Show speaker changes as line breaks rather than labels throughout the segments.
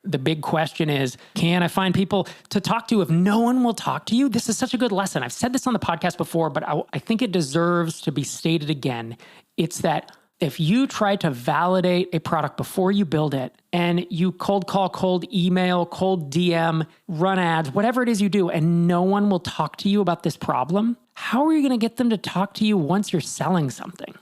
The big question is, can I find people to talk to if no one will talk to you? This is such a good lesson. I've said this on the podcast before, but I think it deserves to be stated again. It's that if you try to validate a product before you build it and you cold call, cold email, cold DM, run ads, whatever it is you do, and no one will talk to you about this problem, how are you going to get them to talk to you once you're selling something?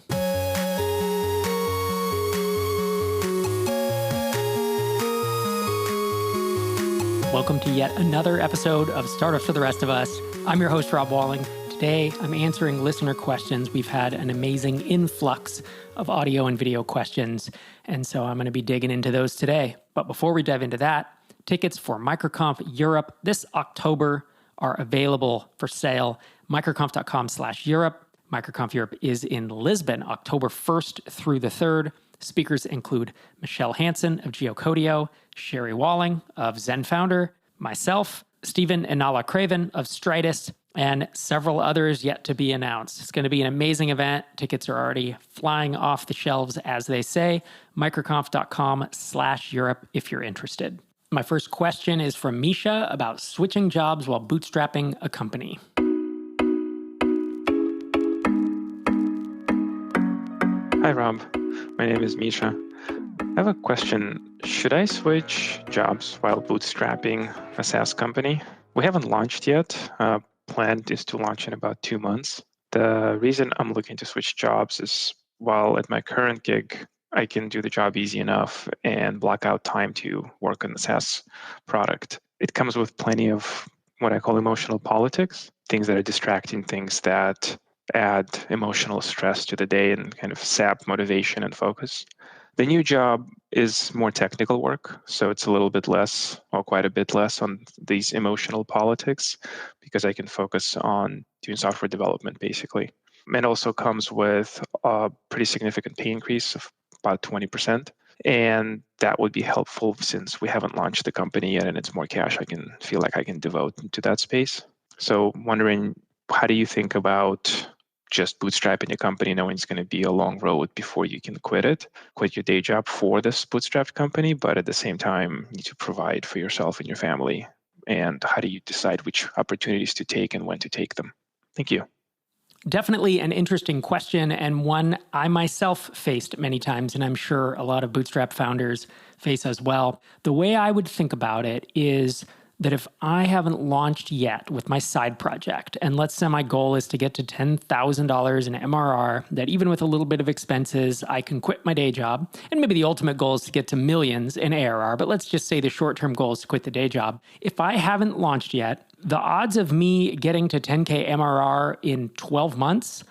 Welcome to yet another episode of Startups for the Rest of Us. I'm your host, Rob Walling. Today, I'm answering listener questions. We've had an amazing influx of audio and video questions, and so I'm going to be digging into those today. But before we dive into that, tickets for MicroConf Europe this October are available for sale. Microconf.com/Europe. MicroConf Europe is in Lisbon, October 1st through the 3rd. Speakers include Michelle Hansen of Geocodio, Sherry Walling of Zen Founder, myself, Stephen and Nala Craven of Stridus, and several others yet to be announced. It's going to be an amazing event. Tickets are already flying off the shelves, as they say. Microconf.com/Europe if you're interested. My first question is from Misha about switching jobs while bootstrapping a company.
Hi, Rob. My name is Misha. I have a question. Should I switch jobs while bootstrapping a SaaS company? We haven't launched yet. Plan is to launch in about 2 months. The reason I'm looking to switch jobs is while at my current gig, I can do the job easy enough and block out time to work on the SaaS product. It comes with plenty of what I call emotional politics, things that are distracting, things that add emotional stress to the day and kind of sap motivation and focus. The new job is more technical work, so it's a little bit less, or quite a bit less, on these emotional politics because I can focus on doing software development, basically. It also comes with a pretty significant pay increase of about 20%, and that would be helpful since we haven't launched the company yet and it's more cash I can feel like I can devote to that space. So wondering, how do you think about just bootstrapping a company knowing it's going to be a long road before you can quit your day job for this bootstrapped company, but at the same time need to provide for yourself and your family? And how do you decide which opportunities to take and when to take them? Thank you.
Definitely an interesting question, and one I myself faced many times, and I'm sure a lot of bootstrap founders face as well. The way I would think about it is that if I haven't launched yet with my side project, and let's say my goal is to get to $10,000 in MRR, that even with a little bit of expenses, I can quit my day job. And maybe the ultimate goal is to get to millions in ARR, but let's just say the short-term goal is to quit the day job. If I haven't launched yet, the odds of me getting to 10K MRR in 12 months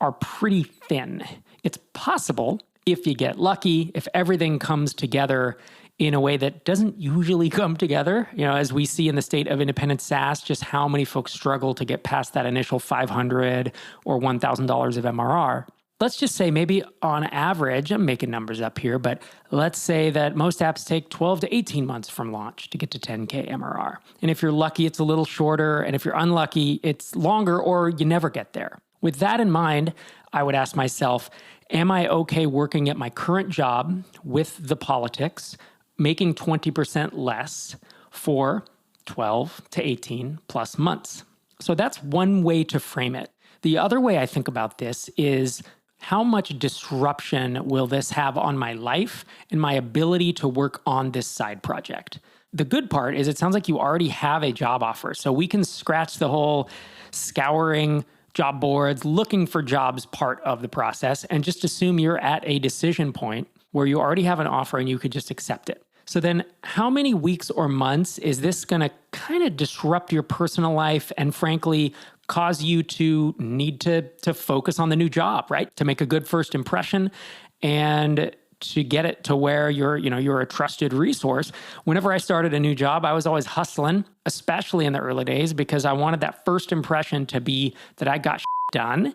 are pretty thin. It's possible if you get lucky, if everything comes together in a way that doesn't usually come together. As we see in the state of independent SaaS, just how many folks struggle to get past that initial $500 or $1,000 of MRR. Let's just say maybe on average, I'm making numbers up here, but let's say that most apps take 12 to 18 months from launch to get to 10K MRR. And if you're lucky, it's a little shorter. And if you're unlucky, it's longer or you never get there. With that in mind, I would ask myself, am I okay working at my current job with the politics, making 20% less for 12 to 18 plus months? So that's one way to frame it. The other way I think about this is, how much disruption will this have on my life and my ability to work on this side project? The good part is it sounds like you already have a job offer. So we can scratch the whole scouring job boards, looking for jobs part of the process, and just assume you're at a decision point where you already have an offer and you could just accept it. So then how many weeks or months is this going to kind of disrupt your personal life and frankly cause you to need to focus on the new job, right? To make a good first impression and to get it to where you're a trusted resource. Whenever I started a new job, I was always hustling, especially in the early days, because I wanted that first impression to be that I got done,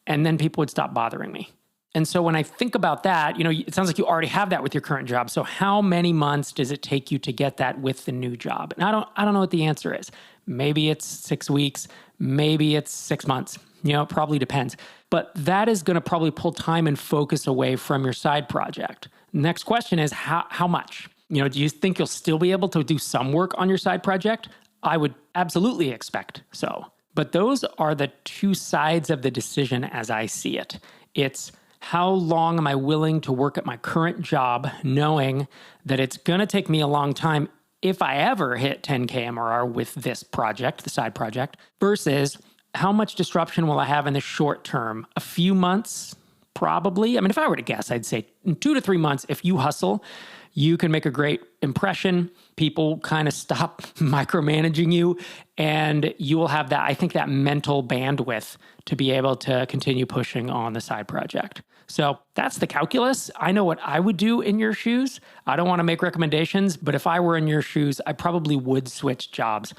and then people would stop bothering me. And so when I think about that, it sounds like you already have that with your current job. So how many months does it take you to get that with the new job? And I don't know what the answer is. Maybe it's 6 weeks, maybe it's 6 months. It probably depends. But that is going to probably pull time and focus away from your side project. Next question is how much? Do you think you'll still be able to do some work on your side project? I would absolutely expect so. But those are the two sides of the decision as I see it. It's how long am I willing to work at my current job, knowing that it's going to take me a long time if I ever hit 10K MRR with this project, the side project, versus how much disruption will I have in the short term? A few months, probably. I mean, if I were to guess, I'd say in 2 to 3 months, if you hustle, you can make a great impression. People kind of stop micromanaging you, and you will have that, I think, that mental bandwidth to be able to continue pushing on the side project. So that's the calculus. I know what I would do in your shoes. I don't want to make recommendations, but if I were in your shoes, I probably would switch jobs.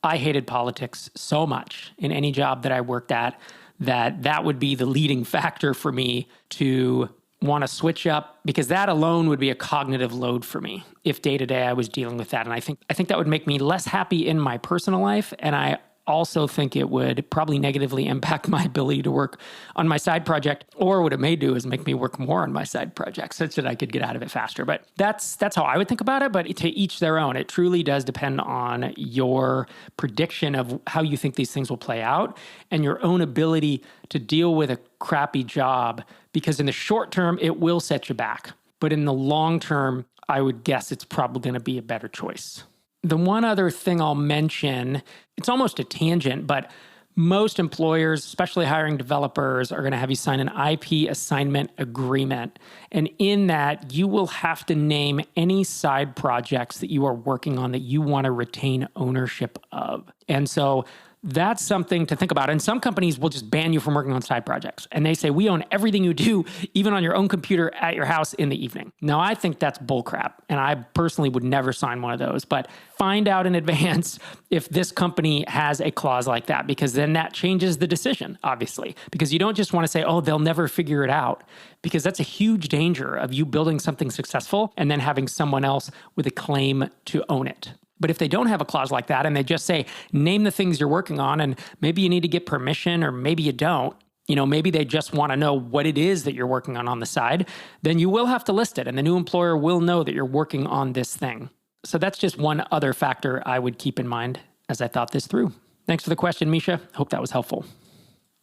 I hated politics so much in any job that I worked at that would be the leading factor for me to want to switch up, because that alone would be a cognitive load for me if day to day I was dealing with that. And I think that would make me less happy in my personal life. And I also think it would probably negatively impact my ability to work on my side project, or what it may do is make me work more on my side project such that I could get out of it faster. But that's how I would think about it. But to each their own. It truly does depend on your prediction of how you think these things will play out and your own ability to deal with a crappy job, because in the short term, it will set you back. But in the long term, I would guess it's probably going to be a better choice. The one other thing I'll mention, it's almost a tangent, but most employers, especially hiring developers, are going to have you sign an IP assignment agreement. And in that, you will have to name any side projects that you are working on that you want to retain ownership of. And so that's something to think about. And some companies will just ban you from working on side projects. And they say, we own everything you do, even on your own computer at your house in the evening. Now, I think that's bullcrap. And I personally would never sign one of those. But find out in advance if this company has a clause like that, because then that changes the decision, obviously. Because you don't just want to say, oh, they'll never figure it out. Because that's a huge danger of you building something successful and then having someone else with a claim to own it. But if they don't have a clause like that and they just say, name the things you're working on, and maybe you need to get permission or maybe you don't, maybe they just want to know what it is that you're working on the side, then you will have to list it and the new employer will know that you're working on this thing. So that's just one other factor I would keep in mind as I thought this through. Thanks for the question, Misha. Hope that was helpful.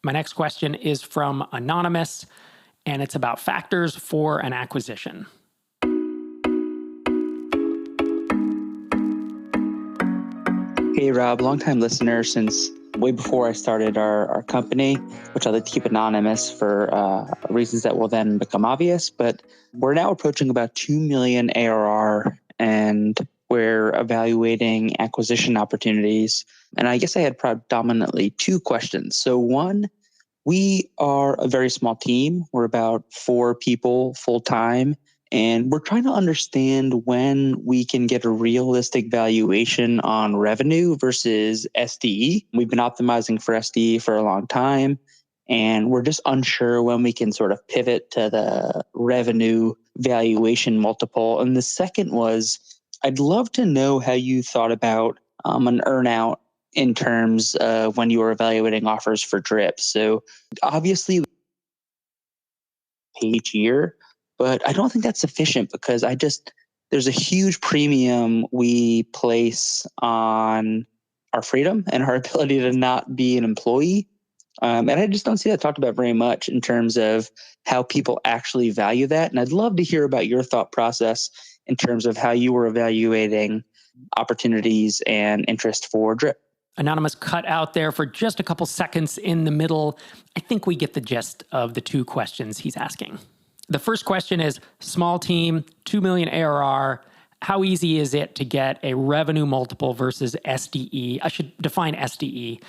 My next question is from Anonymous, and it's about factors for an acquisition.
Hey, Rob, longtime listener since way before I started our company, which I'd like to keep anonymous for reasons that will then become obvious. But we're now approaching about 2 million ARR, and we're evaluating acquisition opportunities. And I guess I had predominantly 2 questions. So one, we are a very small team. We're about 4 people full time. And we're trying to understand when we can get a realistic valuation on Revenu versus SDE. We've been optimizing for SDE for a long time, and we're just unsure when we can sort of pivot to the Revenu valuation multiple. And the second was, I'd love to know how you thought about an earnout in terms of when you were evaluating offers for Drip. So obviously, each year, but I don't think that's sufficient because there's a huge premium we place on our freedom and our ability to not be an employee. And I just don't see that talked about very much in terms of how people actually value that. And I'd love to hear about your thought process in terms of how you were evaluating opportunities and interest for Drip.
Anonymous cut out there for just a couple seconds in the middle. I think we get the gist of the 2 questions he's asking. The first question is, small team, 2 million ARR. How easy is it to get a revenue multiple versus SDE? I should define SDE.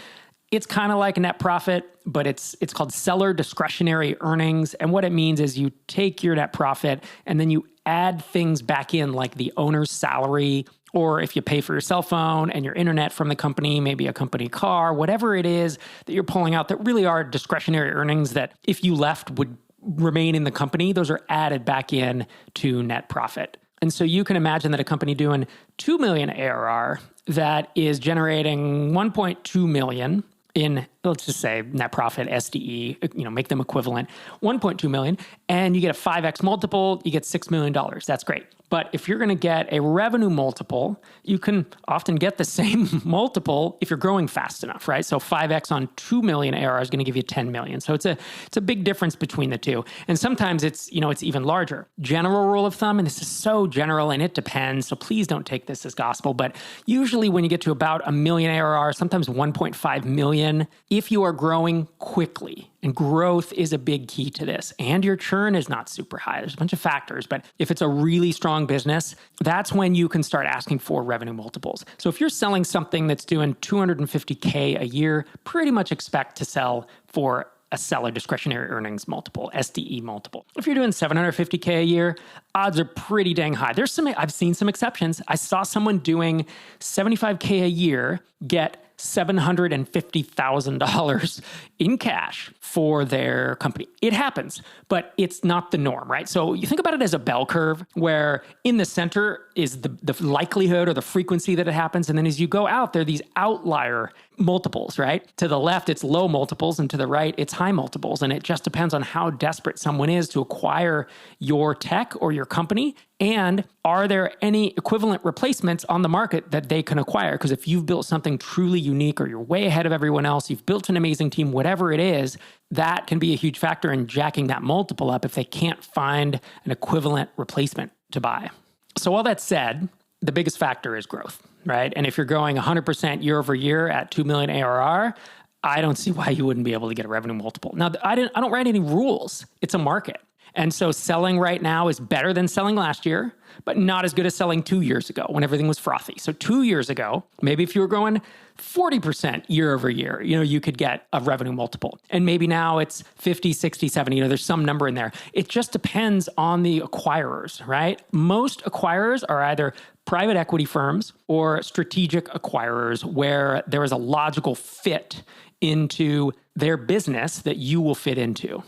It's kind of like a net profit, but it's called seller discretionary earnings. And what it means is you take your net profit and then you add things back in like the owner's salary, or if you pay for your cell phone and your internet from the company, maybe a company car, whatever it is that you're pulling out that really are discretionary earnings that if you left would remain in the company, those are added back in to net profit. And so you can imagine that a company doing 2 million ARR that is generating 1.2 million in, let's just say, net profit, SDE, make them equivalent, 1.2 million, and you get a 5x multiple, you get $6 million. That's great. But if you're going to get a revenue multiple, you can often get the same multiple if you're growing fast enough, right? So 5x on 2 million ARR is going to give you 10 million. So it's a big difference between the two. And sometimes it's even larger. General rule of thumb, and this is so general and it depends, so please don't take this as gospel, but usually when you get to about 1 million ARR, sometimes 1.5 million, if you are growing quickly, and growth is a big key to this, and your churn is not super high. There's a bunch of factors, but if it's a really strong business, that's when you can start asking for revenue multiples. So if you're selling something that's doing $250K a year, pretty much expect to sell for a seller discretionary earnings multiple, SDE multiple. If you're doing $750K a year, odds are pretty dang high. I've seen some exceptions. I saw someone doing $75K a year get $750,000 in cash for their company. It happens, but it's not the norm, right? So you think about it as a bell curve where in the center is the likelihood or the frequency that it happens. And then as you go out, there are these outlier multiples, right? To the left, it's low multiples, and to the right, it's high multiples. And it just depends on how desperate someone is to acquire your tech or your company. And are there any equivalent replacements on the market that they can acquire? Because if you've built something truly unique or you're way ahead of everyone else, you've built an amazing team, whatever it is, that can be a huge factor in jacking that multiple up if they can't find an equivalent replacement to buy. So all that said, the biggest factor is growth, right? And if you're growing 100% year over year at 2 million ARR, I don't see why you wouldn't be able to get a revenue multiple. Now, I don't write any rules. It's a market. And so selling right now is better than selling last year, but not as good as selling 2 years ago when everything was frothy. So 2 years ago, maybe if you were growing 40% year over year, you could get a revenue multiple. And maybe now it's 50, 60, 70, there's some number in there. It just depends on the acquirers, right? Most acquirers are either private equity firms or strategic acquirers where there is a logical fit into their business that you will fit into.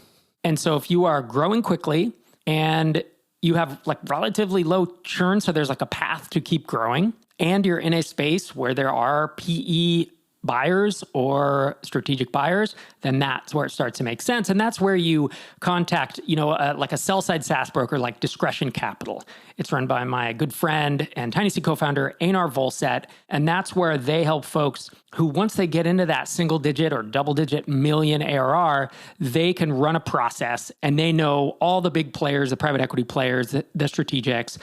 And so if you are growing quickly and you have relatively low churn, so there's a path to keep growing, and you're in a space where there are PE buyers or strategic buyers, then that's where it starts to make sense. And that's where you contact, a sell-side SaaS broker like Discretion Capital. It's run by my good friend and TinySeed co-founder, Einar Volset. And that's where they help folks who, once they get into that single-digit or double-digit million ARR, they can run a process and they know all the big players, the private equity players, the strategics,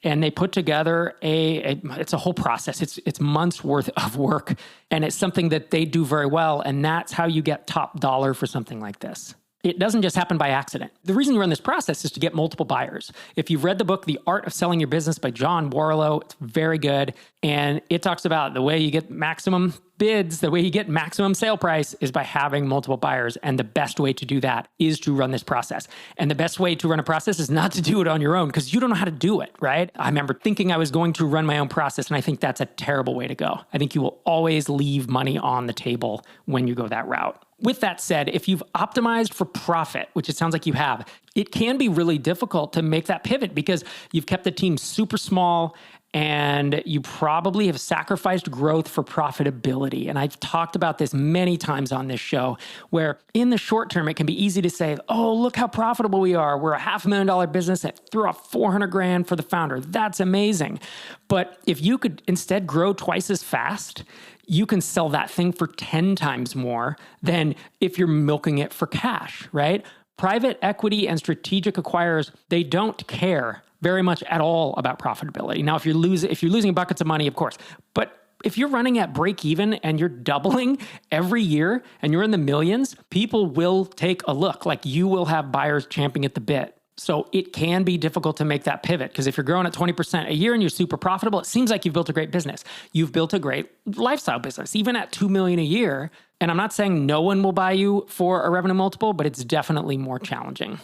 and they put together it's a whole process. It's months worth of work, and it's something that they do very well. And that's how you get top dollar for something like this. It doesn't just happen by accident. The reason you run this process is to get multiple buyers. If you've read the book, The Art of Selling Your Business by John Warlow, it's very good. And it talks about the way you get maximum bids, the way you get maximum sale price is by having multiple buyers. And the best way to do that is to run this process. And the best way to run a process is not to do it on your own because you don't know how to do it, right? I remember thinking I was going to run my own process, and I think that's a terrible way to go. I think you will always leave money on the table when you go that route. With that said, if you've optimized for profit, which it sounds like you have, it can be really difficult to make that pivot because you've kept the team super small and you probably have sacrificed growth for profitability. And I've talked about this many times on this show, where in the short term, it can be easy to say, oh, look how profitable we are. We're a $500,000 business that threw off $400,000 for the founder. That's amazing. But if you could instead grow twice as fast, you can sell that thing for 10 times more than if you're milking it for cash, right? Private equity and strategic acquirers, they don't care very much at all about profitability. Now, if you're losing buckets of money, of course, but if you're running at break even and you're doubling every year and you're in the millions, people will take a look. You will have buyers champing at the bit. So it can be difficult to make that pivot because if you're growing at 20% a year and you're super profitable, it seems like you've built a great business. You've built a great lifestyle business, even at $2 million a year. And I'm not saying no one will buy you for a revenue multiple, but it's definitely more challenging.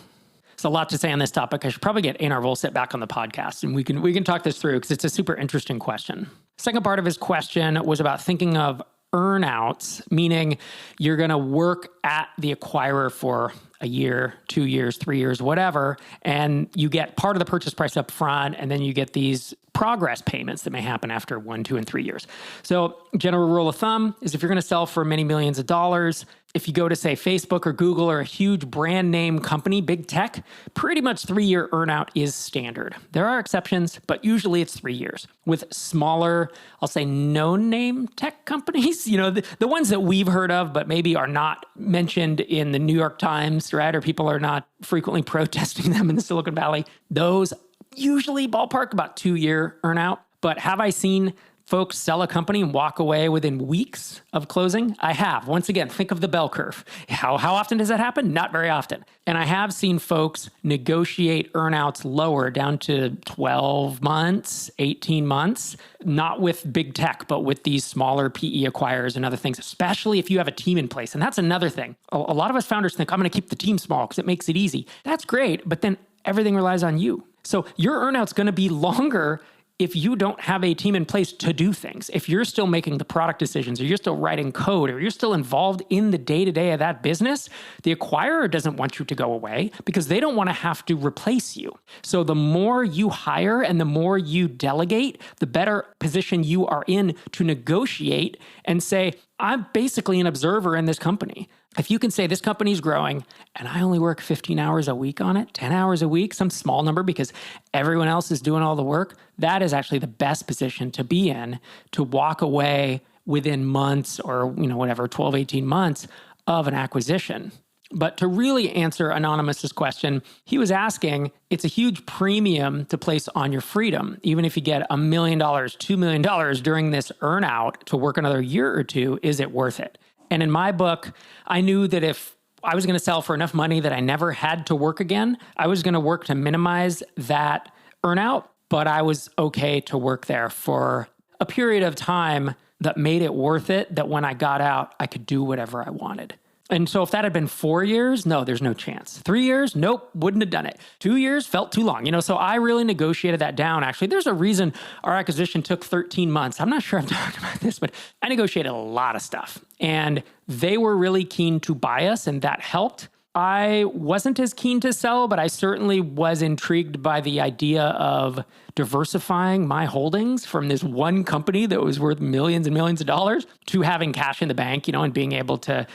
It's a lot to say on this topic. I should probably get Einar Volset back on the podcast and we can talk this through because it's a super interesting question. Second part of his question was about thinking of earnouts, meaning you're going to work at the acquirer for a year, 2 years, 3 years, whatever. And you get part of the purchase price up front, and then you get these progress payments that may happen after 1, 2, and 3 years. So general rule of thumb is if you're going to sell for many millions of dollars, if you go to say Facebook or Google or a huge brand name company, big tech, pretty much 3-year earnout is standard. There are exceptions, but usually it's 3 years. With smaller, I'll say no-name tech companies, the ones that we've heard of, but maybe are not mentioned in the New York Times, right? Or people are not frequently protesting them in the Silicon Valley. Those usually ballpark about 2-year earnout. But have I seen folks sell a company and walk away within weeks of closing? I have. Once again, think of the bell curve. How often does that happen? Not very often. And I have seen folks negotiate earnouts lower down to 12 months, 18 months, not with big tech, but with these smaller PE acquirers and other things, especially if you have a team in place. And that's another thing. A lot of us founders think, I'm going to keep the team small because it makes it easy. That's great, but then everything relies on you. So your earnout's going to be longer if you don't have a team in place to do things. If you're still making the product decisions, or you're still writing code, or you're still involved in the day-to-day of that business, the acquirer doesn't want you to go away because they don't want to have to replace you. So the more you hire and the more you delegate, the better position you are in to negotiate and say, I'm basically an observer in this company. If you can say this company's growing and I only work 15 hours a week on it, 10 hours a week, some small number because everyone else is doing all the work, that is actually the best position to be in to walk away within months or, whatever, 12, 18 months of an acquisition. But to really answer Anonymous's question, he was asking, it's a huge premium to place on your freedom. Even if you get $1 million, $2 million during this earnout to work another year or two, is it worth it? And in my book, I knew that if I was going to sell for enough money that I never had to work again, I was going to work to minimize that earnout, but I was okay to work there for a period of time that made it worth it, that when I got out, I could do whatever I wanted. And so if that had been 4 years, no, there's no chance. 3 years, nope, wouldn't have done it. 2 years felt too long. So I really negotiated that down. Actually, there's a reason our acquisition took 13 months. I'm not sure I've talked about this, but I negotiated a lot of stuff. And they were really keen to buy us, and that helped. I wasn't as keen to sell, but I certainly was intrigued by the idea of diversifying my holdings from this one company that was worth millions and millions of dollars to having cash in the bank, and being able to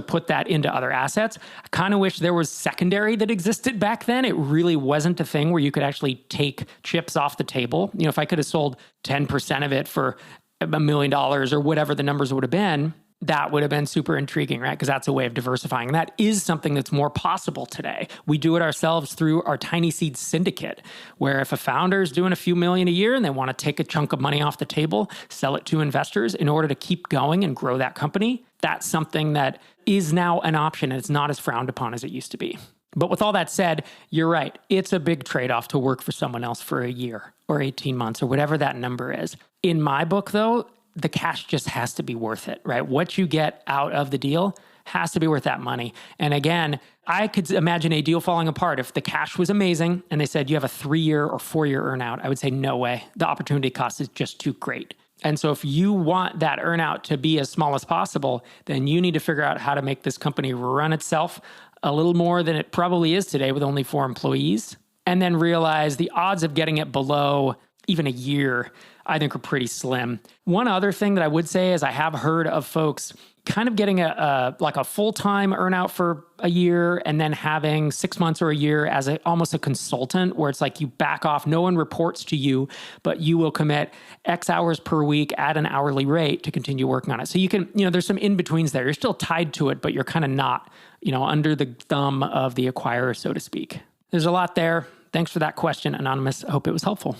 put that into other assets. I kind of wish there was secondary that existed back then. It really wasn't a thing where you could actually take chips off the table. If I could have sold 10% of it for $1 million or whatever the numbers would have been, that would have been super intriguing, right? Because that's a way of diversifying. That is something that's more possible today. We do it ourselves through our Tiny Seed Syndicate, where if a founder is doing a few million a year and they want to take a chunk of money off the table, sell it to investors in order to keep going and grow that company, that's something that is now an option, and it's not as frowned upon as it used to be. But with all that said, you're right. It's a big trade-off to work for someone else for a year or 18 months or whatever that number is. In my book, though, the cash just has to be worth it, right? What you get out of the deal has to be worth that money. And again, I could imagine a deal falling apart if the cash was amazing and they said you have a 3-year or 4-year earnout. I would say, no way. The opportunity cost is just too great. And so if you want that earnout to be as small as possible, then you need to figure out how to make this company run itself a little more than it probably is today with only 4 employees. And then realize the odds of getting it below even a year, I think, are pretty slim. One other thing that I would say is I have heard of folks kind of getting a full-time earnout for a year and then having 6 months or a year as almost a consultant, where it's like you back off, no one reports to you, but you will commit X hours per week at an hourly rate to continue working on it. So you can, there's some in-betweens there. You're still tied to it, but you're kind of not, under the thumb of the acquirer, so to speak. There's a lot there. Thanks for that question, Anonymous. I hope it was helpful.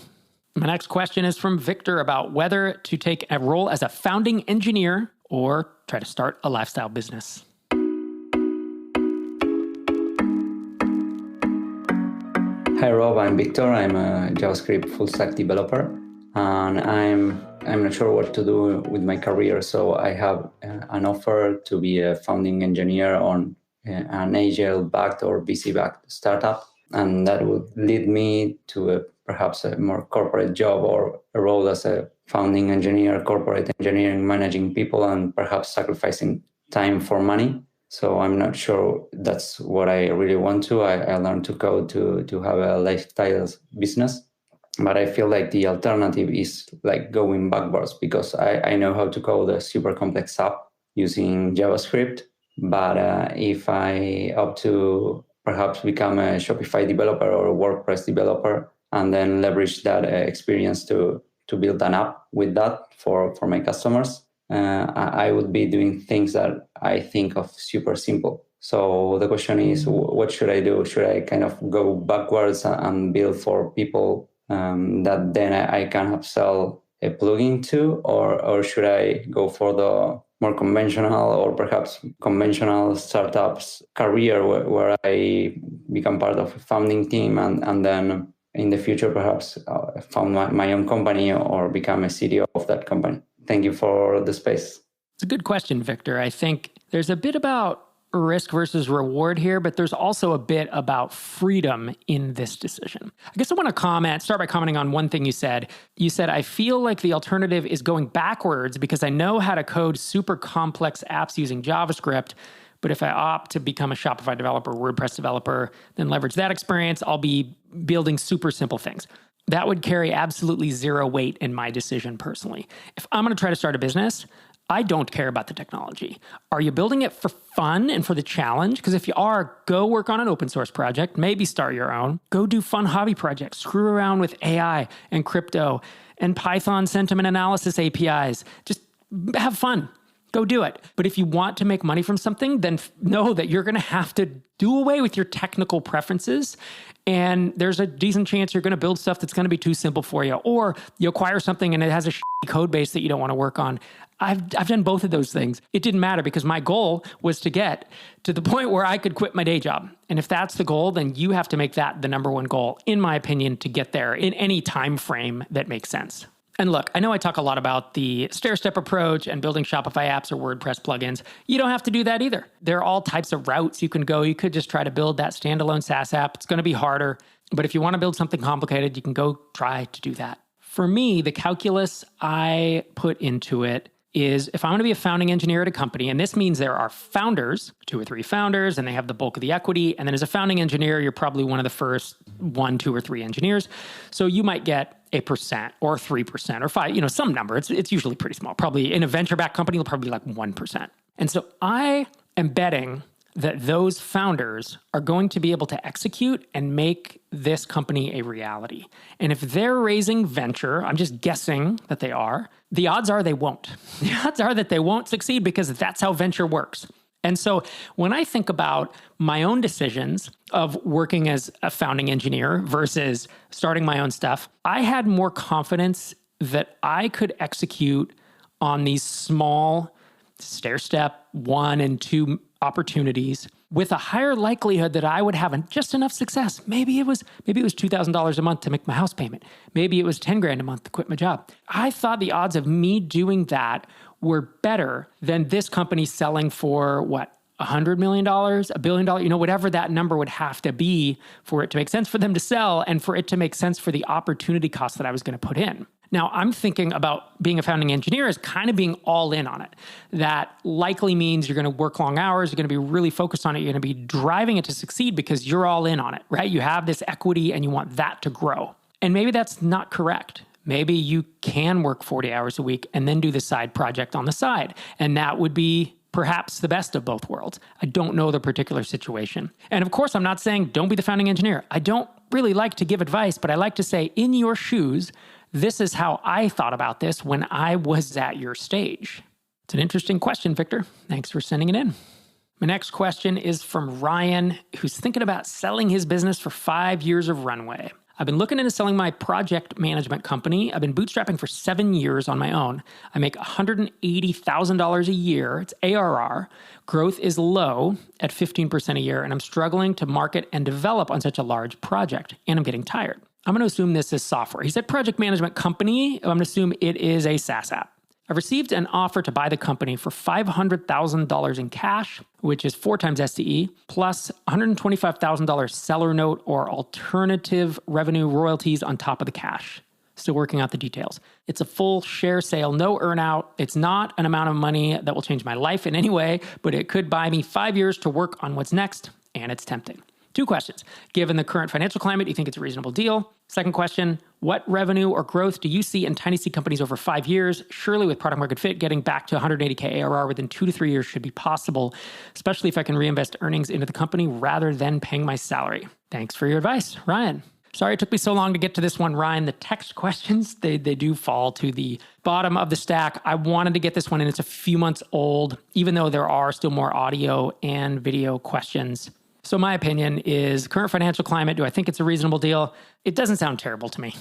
My next question is from Victor about whether to take a role as a founding engineer or try to start a lifestyle business.
Hi Rob, I'm Victor. I'm a JavaScript full stack developer, and I'm not sure what to do with my career. So I have an offer to be a founding engineer on an Agile-backed or VC-backed startup, and that would lead me to perhaps a more corporate job or a role as a founding engineer, corporate engineering, managing people, and perhaps sacrificing time for money. So I'm not sure that's what I really want to. I learned to code to have a lifestyle business. But I feel like the alternative is like going backwards, because I know how to code a super complex app using JavaScript. But if I opt to perhaps become a Shopify developer or a WordPress developer and then leverage that experience to build an app with that for my customers, I would be doing things that I think of super simple. So the question is, what should I do? Should I kind of go backwards and build for people that then I can upsell a plugin to, or should I go for the more conventional or perhaps conventional startups career where I become part of a founding team and then in the future perhaps found my own company or become a CTO of that company? Thank you for the space.
It's a good question, Victor. I think there's a bit about risk versus reward here, but there's also a bit about freedom in this decision. I guess I want to start by commenting on one thing you said. You said, I feel like the alternative is going backwards because I know how to code super complex apps using JavaScript. But if I opt to become a Shopify developer, WordPress developer, then leverage that experience, I'll be building super simple things. That would carry absolutely zero weight in my decision personally. If I'm going to try to start a business, I don't care about the technology. Are you building it for fun and for the challenge? Because if you are, go work on an open source project, maybe start your own. Go do fun hobby projects, screw around with AI and crypto and Python sentiment analysis APIs. Just have fun. Go do it. But if you want to make money from something, then know that you're going to have to do away with your technical preferences. And there's a decent chance you're going to build stuff that's going to be too simple for you. Or you acquire something and it has a shitty code base that you don't want to work on. I've done both of those things. It didn't matter because my goal was to get to the point where I could quit my day job. And if that's the goal, then you have to make that the number one goal, in my opinion, to get there in any time frame that makes sense. And look, I know I talk a lot about the stair-step approach and building Shopify apps or WordPress plugins. You don't have to do that either. There are all types of routes you can go. You could just try to build that standalone SaaS app. It's going to be harder. But if you want to build something complicated, you can go try to do that. For me, the calculus I put into it is if I'm going to be a founding engineer at a company, and this means there are founders, 2 or 3 founders, and they have the bulk of the equity. And then as a founding engineer, you're probably one of the first 1, 2, or 3 engineers. So you might get 1% or 3% or 5%, some number. It's usually pretty small. Probably in a venture-backed company, it'll probably be like 1%. And so I am betting that those founders are going to be able to execute and make this company a reality. And if they're raising venture, I'm just guessing that they are, the odds are they won't. The odds are that they won't succeed because that's how venture works. And so when I think about my own decisions of working as a founding engineer versus starting my own stuff, I had more confidence that I could execute on these small stair-step 1 and 2 opportunities with a higher likelihood that I would have just enough success. Maybe it was $2,000 a month to make my house payment. Maybe it was $10,000 a month to quit my job. I thought the odds of me doing that were better than this company selling for $100 million, $1 billion, whatever that number would have to be for it to make sense for them to sell and for it to make sense for the opportunity cost that I was going to put in. Now, I'm thinking about being a founding engineer as kind of being all in on it. That likely means you're going to work long hours, you're going to be really focused on it, you're going to be driving it to succeed because you're all in on it, right? You have this equity and you want that to grow. And maybe that's not correct. Maybe you can work 40 hours a week and then do the side project on the side. And that would be perhaps the best of both worlds. I don't know the particular situation. And of course, I'm not saying don't be the founding engineer. I don't really like to give advice, but I like to say in your shoes, this is how I thought about this when I was at your stage. It's an interesting question, Victor. Thanks for sending it in. My next question is from Ryan, who's thinking about selling his business for 5 years of Runway. I've been looking into selling my project management company. I've been bootstrapping for 7 years on my own. I make $180,000 a year. It's ARR. Growth is low at 15% a year, and I'm struggling to market and develop on such a large project, and I'm getting tired. I'm going to assume this is software. He said project management company. I'm going to assume it is a SaaS app. I've received an offer to buy the company for $500,000 in cash, which is 4 times SDE, plus $125,000 seller note or alternative revenue royalties on top of the cash. Still working out the details. It's a full share sale, no earnout. It's not an amount of money that will change my life in any way, but it could buy me 5 years to work on what's next, and it's tempting. 2 questions. Given the current financial climate, do you think it's a reasonable deal? Second question, what revenue or growth do you see in tiny seed companies over 5 years? Surely with product market fit, getting back to 180K ARR within 2 to 3 years should be possible, especially if I can reinvest earnings into the company rather than paying my salary. Thanks for your advice, Ryan. Sorry it took me so long to get to this one, Ryan. The text questions, they do fall to the bottom of the stack. I wanted to get this one in. It's a few months old, even though there are still more audio and video questions. So my opinion is current financial climate, do I think it's a reasonable deal? It doesn't sound terrible to me.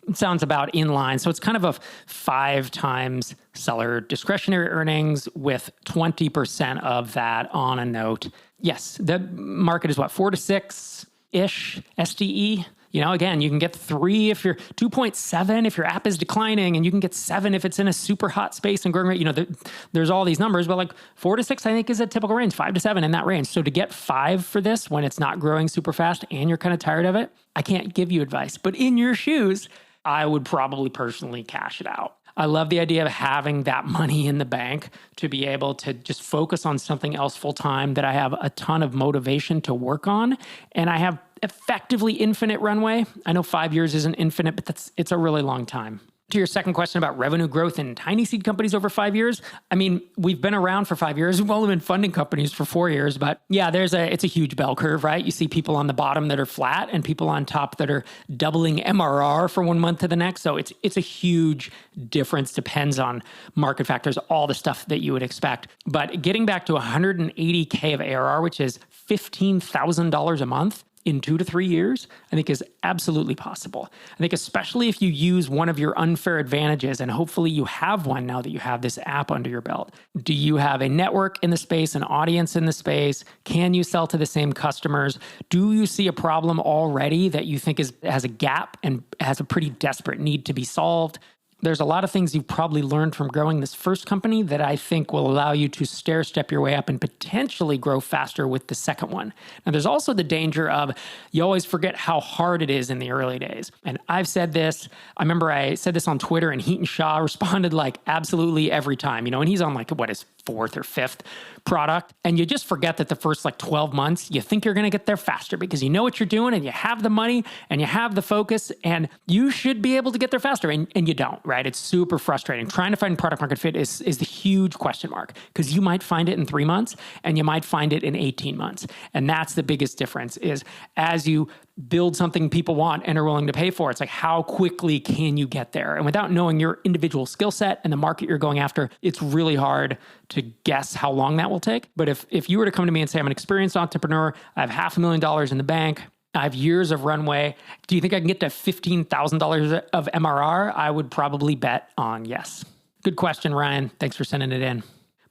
It sounds about in line. So it's kind of a 5 times seller discretionary earnings with 20% of that on a note. Yes, the market is what, 4 to 6-ish SDE? You know, again, you can get 3 if you're 2.7 if your app is declining, and you can get 7 if it's in a super hot space and growing rate. You know, there's all these numbers, but like 4 to 6, I think, is a typical range, 5 to 7 in that range. So to get 5 for this when it's not growing super fast and you're kind of tired of it, I can't give you advice. But in your shoes, I would probably personally cash it out. I love the idea of having that money in the bank to be able to just focus on something else full time that I have a ton of motivation to work on. And I have effectively infinite runway. I know 5 years isn't infinite, but it's a really long time. To your second question about revenue growth in tiny seed companies over 5 years, I mean, we've been around for 5 years. We've only been funding companies for 4 years, but yeah, it's a huge bell curve, right? You see people on the bottom that are flat and people on top that are doubling MRR from 1 month to the next. So it's a huge difference, depends on market factors, all the stuff that you would expect. But getting back to 180K of ARR, which is $15,000 a month, in 2 to 3 years, I think is absolutely possible. I think especially if you use one of your unfair advantages, and hopefully you have one now that you have this app under your belt. Do you have a network in the space, an audience in the space? Can you sell to the same customers? Do you see a problem already that you think has a gap and has a pretty desperate need to be solved? There's a lot of things you've probably learned from growing this first company that I think will allow you to stair-step your way up and potentially grow faster with the second one. Now, there's also the danger of you always forget how hard it is in the early days. And I've said this, I remember I said this on Twitter and Heaton Shaw responded like absolutely every time, you know, and he's on like his 4th or 5th product. And you just forget that the first like 12 months, you think you're going to get there faster because you know what you're doing and you have the money and you have the focus and you should be able to get there faster and you don't, right? It's super frustrating. Trying to find product market fit is the huge question mark because you might find it in 3 months and you might find it in 18 months. And that's the biggest difference is as you build something people want and are willing to pay for, it's like how quickly can you get there? And without knowing your individual skill set and the market you're going after, it's really hard to guess how long that will take. But if you were to come to me and say, I'm an experienced entrepreneur, I have $500,000 in the bank, I have years of runway, do you think I can get to $15,000 of MRR? I would probably bet on yes. Good question, Ryan. Thanks for sending it in.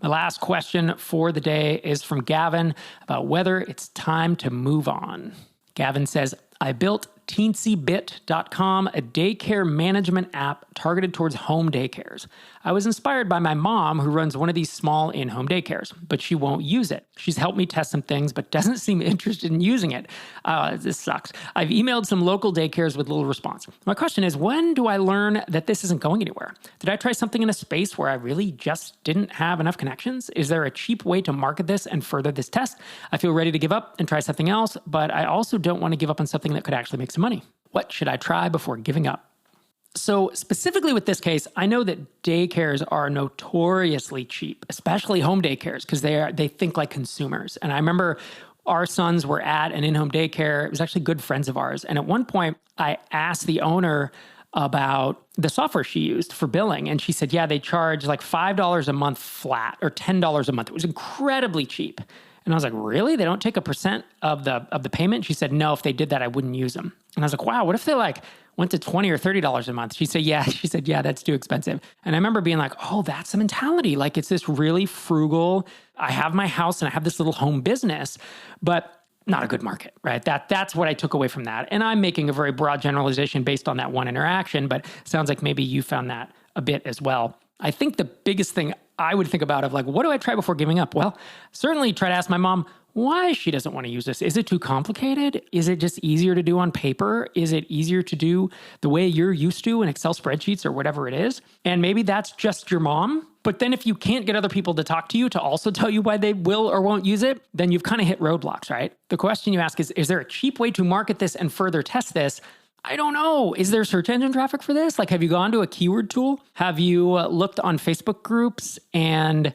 My last question for the day is from Gavin about whether it's time to move on. Gavin says, I built teensybit.com, a daycare management app targeted towards home daycares. I was inspired by my mom, who runs one of these small in-home daycares, but she won't use it. She's helped me test some things, but doesn't seem interested in using it. This sucks. I've emailed some local daycares with little response. My question is, when do I learn that this isn't going anywhere? Did I try something in a space where I really just didn't have enough connections? Is there a cheap way to market this and further this test? I feel ready to give up and try something else, but I also don't want to give up on something that could actually make some money. What should I try before giving up? So specifically with this case, I know that daycares are notoriously cheap, especially home daycares, because they think like consumers. And I remember our sons were at an in-home daycare. It was actually good friends of ours. And at one point, I asked the owner about the software she used for billing. And she said, yeah, they charge like $5 a month flat or $10 a month. It was incredibly cheap. And I was like, really? They don't take a % of the payment? She said, no, if they did that, I wouldn't use them. And I was like, wow, what if they like went to $20 or $30 a month? She said, yeah, that's too expensive. And I remember being like, oh, that's the mentality. Like it's this really frugal, I have my house and I have this little home business, but not a good market, right? That's what I took away from that. And I'm making a very broad generalization based on that one interaction, but it sounds like maybe you found that a bit as well. I think the biggest thing I would think about of like, what do I try before giving up? Well, certainly try to ask my mom, why she doesn't want to use this. Is it too complicated? Is it just easier to do on paper? Is it easier to do the way you're used to in Excel spreadsheets or whatever it is? And maybe that's just your mom. But then if you can't get other people to talk to you to also tell you why they will or won't use it, then you've kind of hit roadblocks, right? The question you ask is there a cheap way to market this and further test this? I don't know. Is there search engine traffic for this? Like, have you gone to a keyword tool? Have you looked on Facebook groups? And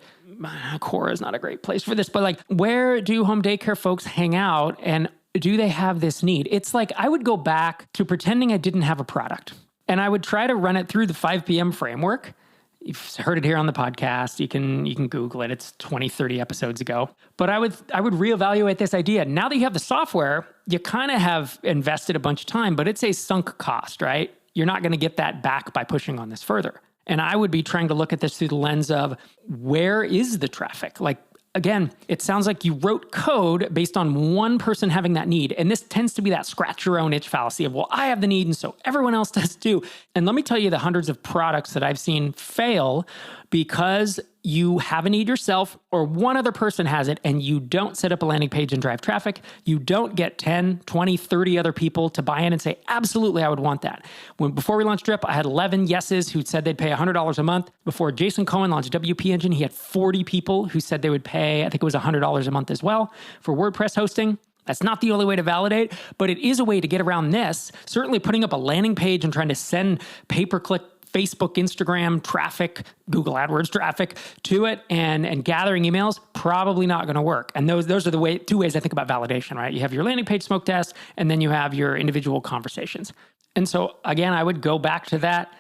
Quora is not a great place for this, but like, where do home daycare folks hang out? And do they have this need? It's like, I would go back to pretending I didn't have a product. And I would try to run it through the 5 p.m. framework. You've heard it here on the podcast. You can Google it. It's 20, 30 episodes ago. But I would reevaluate this idea. Now that you have the software, you kind of have invested a bunch of time, but it's a sunk cost, right? You're not going to get that back by pushing on this further. And I would be trying to look at this through the lens of, where is the traffic? Like, again, it sounds like you wrote code based on one person having that need. And this tends to be that scratch your own itch fallacy of, well, I have the need and so everyone else does too. And let me tell you the hundreds of products that I've seen fail because you have a need yourself or one other person has it and you don't set up a landing page and drive traffic. You don't get 10, 20, 30 other people to buy in and say, absolutely, I would want that. Before we launched Drip, I had 11 yeses who said they'd pay $100 a month. Before Jason Cohen launched WP Engine, he had 40 people who said they would pay, I think it was $100 a month as well for WordPress hosting. That's not the only way to validate, but it is a way to get around this. Certainly putting up a landing page and trying to send pay-per-click Facebook, Instagram traffic, Google AdWords traffic to it and gathering emails, probably not going to work. And those are the two ways I think about validation, right? You have your landing page smoke test, and then you have your individual conversations. And so again, I would go back to that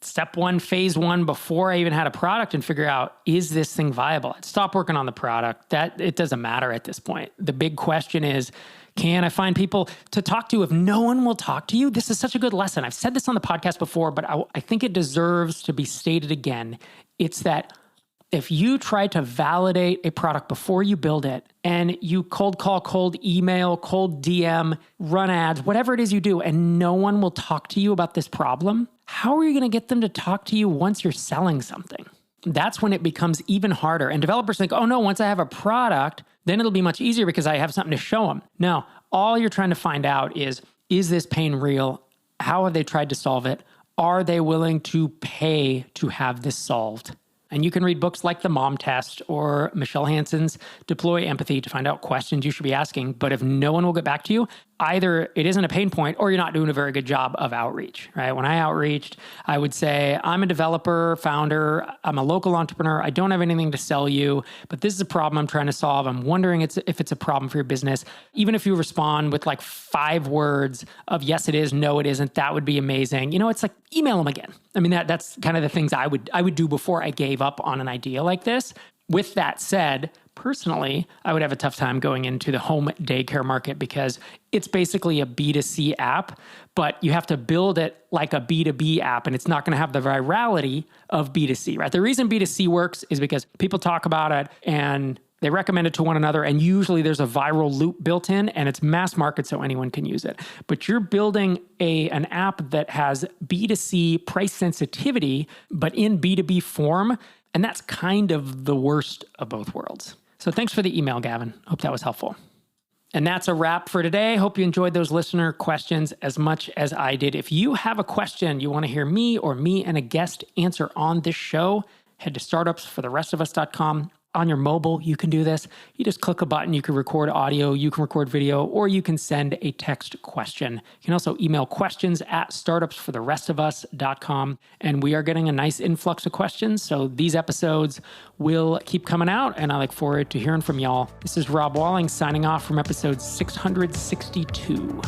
step one, phase one, before I even had a product and figure out, is this thing viable? I'd stop working on the product. That it doesn't matter at this point. The big question is, can I find people to talk to if no one will talk to you? This is such a good lesson. I've said this on the podcast before, but I think it deserves to be stated again. It's that if you try to validate a product before you build it and you cold call, cold email, cold DM, run ads, whatever it is you do, and no one will talk to you about this problem, how are you going to get them to talk to you once you're selling something? That's when it becomes even harder. And developers think, oh no, once I have a product, then it'll be much easier because I have something to show them. No, all you're trying to find out is this pain real? How have they tried to solve it? Are they willing to pay to have this solved? And you can read books like The Mom Test or Michelle Hanson's Deploy Empathy to find out questions you should be asking. But if no one will get back to you, either it isn't a pain point or you're not doing a very good job of outreach, right? When I outreached, I would say, I'm a developer, founder, I'm a local entrepreneur, I don't have anything to sell you, but this is a problem I'm trying to solve. I'm wondering if it's a problem for your business. Even if you respond with like 5 words of yes, it is, no, it isn't, that would be amazing. You know, it's like, email them again. I mean, that's kind of the things I would do before I gave up on an idea like this. With that said, personally, I would have a tough time going into the home daycare market because it's basically a B2C app, but you have to build it like a B2B app, and it's not going to have the virality of B2C, right? The reason B2C works is because people talk about it and they recommend it to one another, and usually there's a viral loop built in, and it's mass market so anyone can use it. But you're building an app that has B2C price sensitivity, but in B2B form, and that's kind of the worst of both worlds. So thanks for the email, Gavin. Hope that was helpful. And that's a wrap for today. Hope you enjoyed those listener questions as much as I did. If you have a question you want to hear me and a guest answer on this show, head to startupsfortherestofus.com. On your mobile, you can do this. You just click a button, you can record audio, you can record video, or you can send a text question. You can also email questions@startupsfortherestofus.com. And we are getting a nice influx of questions, so these episodes will keep coming out, and I look forward to hearing from y'all. This is Rob Walling signing off from episode 662.